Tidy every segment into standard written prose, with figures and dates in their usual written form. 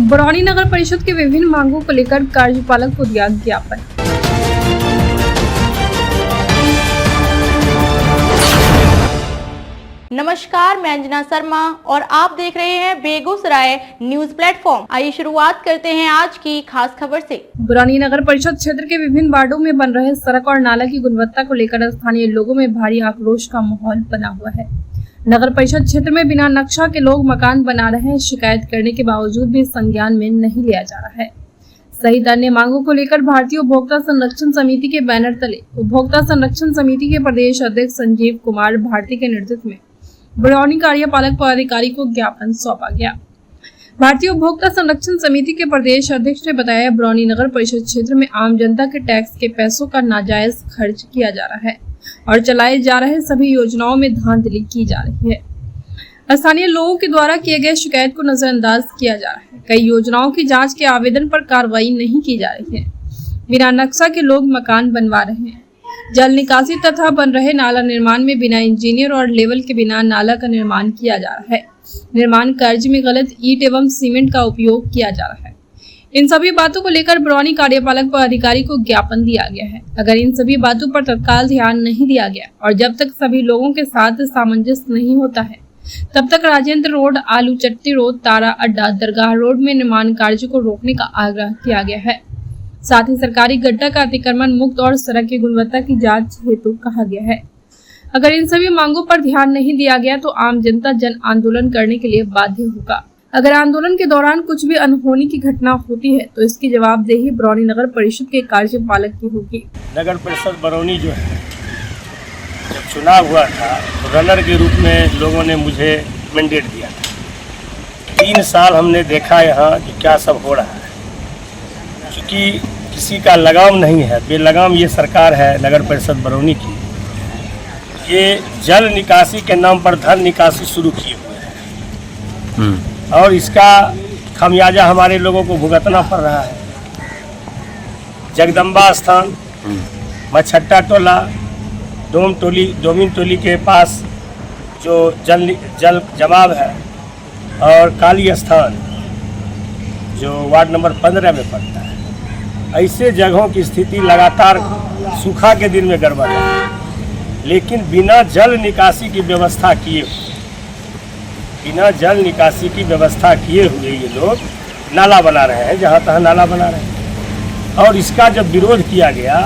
बरौनी नगर परिषद के विभिन्न मांगों को लेकर कार्यपालक को दिया ज्ञापन। नमस्कार, मैं अंजना शर्मा और आप देख रहे हैं बेगूसराय न्यूज प्लेटफॉर्म। आइए शुरुआत करते हैं आज की खास खबर से। बरौनी नगर परिषद क्षेत्र के विभिन्न वार्डों में बन रहे सड़क और नाला की गुणवत्ता को लेकर स्थानीय लोगों में भारी आक्रोश का माहौल बना हुआ है। नगर परिषद क्षेत्र में बिना नक्शा के लोग मकान बना रहे हैं। शिकायत करने के बावजूद भी संज्ञान में नहीं लिया जा रहा है। सहित अन्य मांगों को लेकर भारतीय उपभोक्ता संरक्षण समिति के बैनर तले उपभोक्ता संरक्षण समिति के प्रदेश अध्यक्ष संजीव कुमार भारती के नेतृत्व में बरौनी कार्यपालक पदाधिकारी को ज्ञापन सौंपा गया। भारतीय उपभोक्ता संरक्षण समिति के प्रदेश अध्यक्ष ने बताया, बरौनी नगर परिषद क्षेत्र में आम जनता के टैक्स के पैसों का नाजायज खर्च किया जा रहा है और चलाए जा रहे सभी योजनाओं में धांधली की जा रही है। स्थानीय लोगों के द्वारा किए गए शिकायत को नजरअंदाज किया जा रहा है। कई योजनाओं की जांच के आवेदन पर कार्रवाई नहीं की जा रही है। बिना नक्शा के लोग मकान बनवा रहे हैं। जल निकासी तथा बन रहे नाला निर्माण में बिना इंजीनियर और लेवल के बिना नाला का निर्माण किया जा रहा है। निर्माण कार्य में गलत ईंट एवं सीमेंट का उपयोग किया जा रहा है। इन सभी बातों को लेकर बरौनी कार्यपालक पदाधिकारी को ज्ञापन दिया गया है। अगर इन सभी बातों पर तत्काल ध्यान नहीं दिया गया और जब तक सभी लोगों के साथ सामंजस्य नहीं होता है, तब तक राजेंद्र रोड, आलू चट्टी रोड, तारा अड्डा, दरगाह रोड में निर्माण कार्य को रोकने का आग्रह किया गया है। साथ ही सरकारी गड्ढा का अतिक्रमण मुक्त और सड़क की गुणवत्ता की जांच हेतु कहा गया है। अगर इन सभी मांगों पर ध्यान नहीं दिया गया तो आम जनता जन आंदोलन करने के लिए बाध्य होगा। अगर आंदोलन के दौरान कुछ भी अनहोनी की घटना होती है तो इसकी जवाबदेही बरौनी नगर परिषद के कार्यपालक की होगी। नगर परिषद बरौनी जो है, जब चुनाव हुआ था तो रनर के रूप में लोगों ने मुझे मैंडेट दिया था। 3 साल हमने देखा यहाँ कि क्या सब हो रहा है। क्योंकि किसी का लगाम नहीं है, बेलगाम ये सरकार है नगर परिषद बरौनी की। ये जल निकासी के नाम पर धन निकासी शुरू किए हुए हैं और इसका खमियाजा हमारे लोगों को भुगतना पड़ रहा है। जगदम्बा स्थान, मछट्टा टोला, डोमिन टोली के पास जो जल जमाव है और काली स्थान जो वार्ड नंबर 15 में पड़ता है, ऐसे जगहों की स्थिति लगातार सूखा के दिन में गड़बड़ है। लेकिन बिना जल निकासी की व्यवस्था किए हुए ये लोग नाला बना रहे हैं, जहाँ तहाँ नाला बना रहे हैं। और इसका जब विरोध किया गया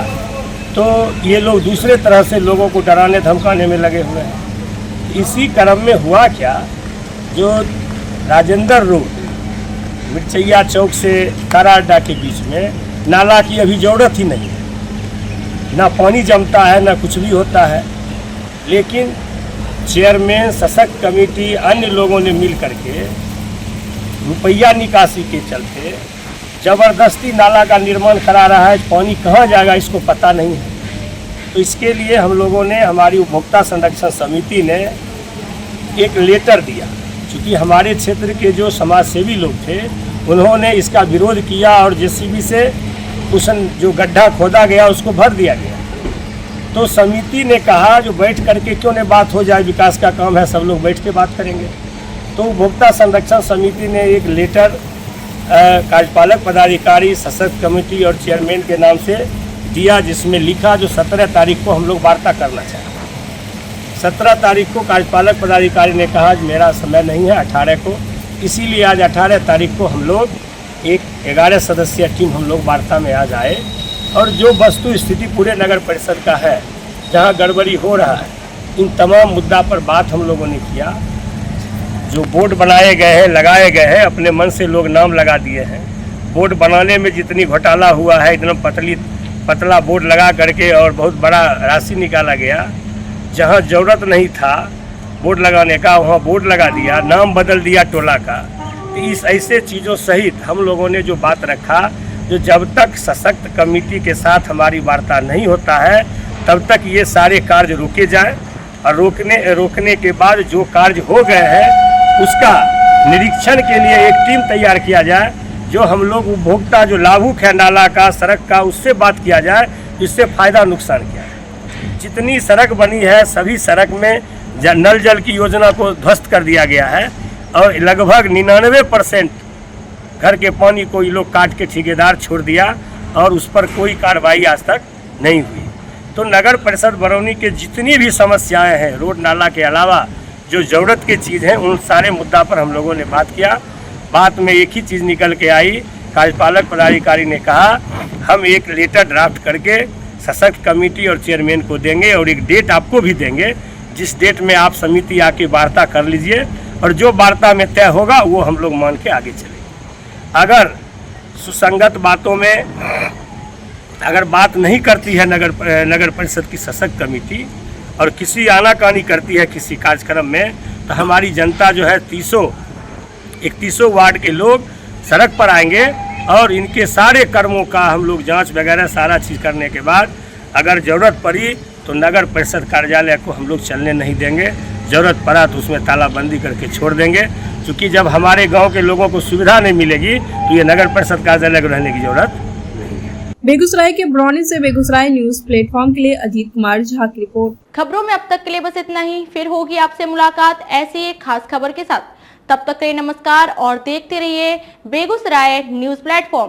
तो ये लोग दूसरे तरह से लोगों को डराने धमकाने में लगे हुए हैं। इसी क्रम में हुआ क्या, जो राजेंद्र रोड मिर्चैया चौक से तारा अड्डा के बीच में नाला की अभी ज़रूरत ही नहीं है। ना पानी जमता है, ना कुछ भी होता है। लेकिन चेयरमैन, सशक्त कमेटी, अन्य लोगों ने मिल करके रुपया निकासी के चलते ज़बरदस्ती नाला का निर्माण करा रहा है। पानी कहाँ जाएगा इसको पता नहीं है। तो इसके लिए हम लोगों ने, हमारी उपभोक्ता संरक्षण समिति ने एक लेटर दिया। चूँकि हमारे क्षेत्र के जो समाज सेवी लोग थे उन्होंने इसका विरोध किया और जेसीबी से उस जो गड्ढा खोदा गया उसको भर दिया गया। तो समिति ने कहा जो बैठ करके क्यों न बात हो जाए, विकास का काम है, सब लोग बैठ के बात करेंगे। तो उपभोक्ता संरक्षण समिति ने एक लेटर कार्यपालक पदाधिकारी, सशक्त कमेटी और चेयरमैन के नाम से दिया, जिसमें लिखा जो 17 तारीख को हम लोग वार्ता करना चाहते हैं। 17 तारीख को कार्यपालक पदाधिकारी ने कहा मेरा समय नहीं है 18 को, इसीलिए आज 18 तारीख को हम लोग एक 11 सदस्यीय टीम हम लोग वार्ता में आ जाए और जो वस्तु स्थिति पूरे नगर परिषद का है, जहां गड़बड़ी हो रहा है, इन तमाम मुद्दा पर बात हम लोगों ने किया। जो बोर्ड बनाए गए हैं, लगाए गए हैं, अपने मन से लोग नाम लगा दिए हैं। बोर्ड बनाने में जितनी घोटाला हुआ है, एकदम पतला बोर्ड लगा करके और बहुत बड़ा राशि निकाला गया। जहाँ ज़रूरत नहीं था बोर्ड लगाने का, वहाँ बोर्ड लगा दिया, नाम बदल दिया टोला का। इस ऐसे चीज़ों सहित हम लोगों ने जो बात रखा, जो जब तक सशक्त कमेटी के साथ हमारी वार्ता नहीं होता है तब तक ये सारे कार्य रोके जाएं और रोकने के बाद जो कार्य हो गए हैं उसका निरीक्षण के लिए एक टीम तैयार किया जाए। जो हम लोग उपभोक्ता जो लाभुक है नाला का, सड़क का, उससे बात किया जाए, इससे फ़ायदा नुकसान क्या है। जितनी सड़क बनी है सभी सड़क में नल जल की योजना को ध्वस्त कर दिया गया है और लगभग 99% घर के पानी को ये लोग काट के ठेकेदार छोड़ दिया और उस पर कोई कार्रवाई आज तक नहीं हुई। तो नगर परिषद बरौनी के जितनी भी समस्याएं हैं रोड नाला के अलावा जो ज़रूरत की चीज़ हैं उन सारे मुद्दा पर हम लोगों ने बात किया। बात में एक ही चीज़ निकल के आई, कार्यपालक पदाधिकारी ने कहा हम एक लेटर ड्राफ्ट करके सशक्त कमेटी और चेयरमैन को देंगे और एक डेट आपको भी देंगे जिस डेट में आप समिति आके वार्ता कर लीजिए और जो वार्ता में तय होगा वो हम लोग मान के आगे चलेंगे। अगर सुसंगत बातों में अगर बात नहीं करती है नगर परिषद की सशक्त कमेटी और किसी आनाकानी करती है किसी कार्यक्रम में तो हमारी जनता जो है 31 वार्ड के लोग सड़क पर आएंगे और इनके सारे कर्मों का हम लोग जांच वगैरह सारा चीज़ करने के बाद अगर ज़रूरत पड़ी तो नगर परिषद कार्यालय को हम लोग चलने नहीं देंगे। ज़रूरत पड़ा तो उसमें तालाबंदी करके छोड़ देंगे, क्योंकि जब हमारे गांव के लोगों को सुविधा नहीं मिलेगी तो ये नगर परिषद कार्यालय को रहने की जरूरत नहीं है। बेगूसराय के बरौनी से बेगूसराय न्यूज प्लेटफॉर्म के लिए अजीत कुमार झा की रिपोर्ट। खबरों में अब तक के लिए बस इतना ही। फिर होगी आपसे मुलाकात ऐसी एक खास खबर के साथ। तब तक के लिए नमस्कार और देखते रहिए बेगूसराय न्यूज प्लेटफॉर्म।